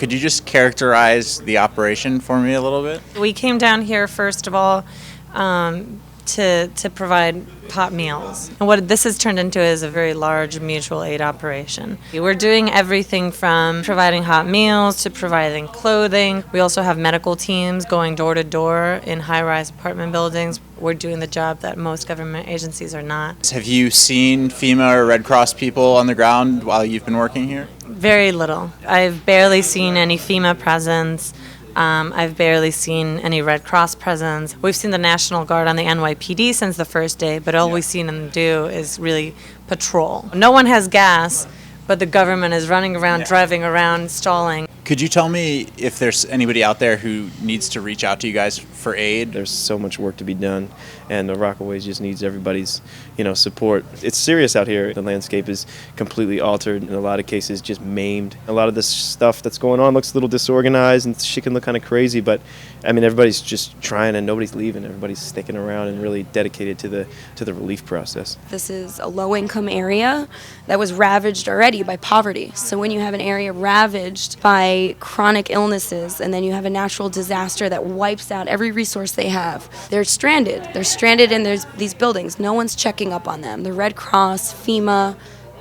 Could you just characterize the operation for me a little bit? We came down here first of all to provide hot meals. And what this has turned into is a very large mutual aid operation. We're doing everything from providing hot meals to providing clothing. We also have medical teams going door to door in high-rise apartment buildings. We're doing the job that most government agencies are not. Have you seen FEMA or Red Cross people on the ground while you've been working here? Very little. I've barely seen any FEMA presence. I've barely seen any Red Cross presence. We've seen the National Guard on the NYPD since the first day, but all we've seen them do is really patrol. No one has gas, but the government is running around, driving around, stalling. Could you tell me if there's anybody out there who needs to reach out to you guys for aid? There's so much work to be done, and the Rockaways just needs everybody's, support. It's serious out here. The landscape is completely altered, in a lot of cases just maimed. A lot of this stuff that's going on looks a little disorganized, and shit can look kind of crazy, but everybody's just trying, and nobody's leaving. Everybody's sticking around and really dedicated to the relief process. This is a low-income area that was ravaged already by poverty. So when you have an area ravaged by chronic illnesses, and then you have a natural disaster that wipes out every resource they have, they're stranded. They're stranded in these buildings. No one's checking up on them. The Red Cross, FEMA,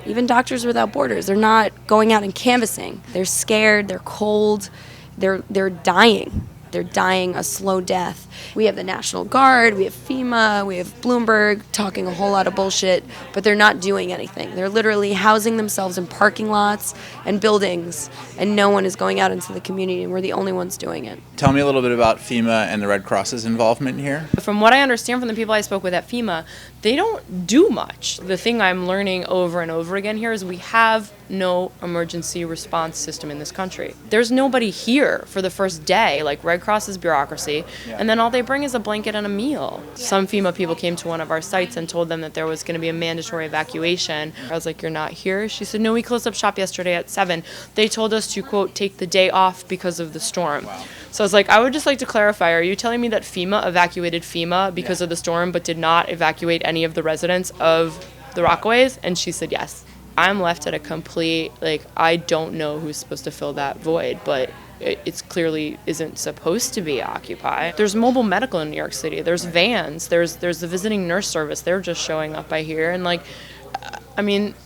even Doctors Without Borders, they're not going out and canvassing. They're scared, they're cold, they're dying. They're dying a slow death. We have the National Guard, we have FEMA, we have Bloomberg talking a whole lot of bullshit, but they're not doing anything. They're literally housing themselves in parking lots and buildings, and no one is going out into the community, and we're the only ones doing it. Tell me a little bit about FEMA and the Red Cross's involvement here. From what I understand from the people I spoke with at FEMA, they don't do much. The thing I'm learning over and over again here is we have no emergency response system in this country. There's nobody here for the first day, like Red Cross's bureaucracy, and then all they bring is a blanket and a meal. Some FEMA people came to one of our sites and told them that there was going to be a mandatory evacuation. I was like, "You're not here?" She said, "No, we closed up shop yesterday at 7. They told us to, quote, take the day off because of the storm." Wow. So I was like, I would just like to clarify, are you telling me that FEMA evacuated FEMA because of the storm but did not evacuate any of the residents of the Rockaways? And she said yes. I'm left at a complete, I don't know who's supposed to fill that void, but it's clearly isn't supposed to be occupied. There's mobile medical in New York City. There's vans. There's the visiting nurse service. They're just showing up by here. And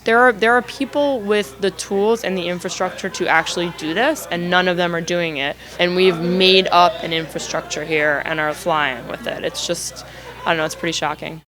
there are people with the tools and the infrastructure to actually do this, and none of them are doing it. And we've made up an infrastructure here and are flying with it. It's just, I don't know, it's pretty shocking.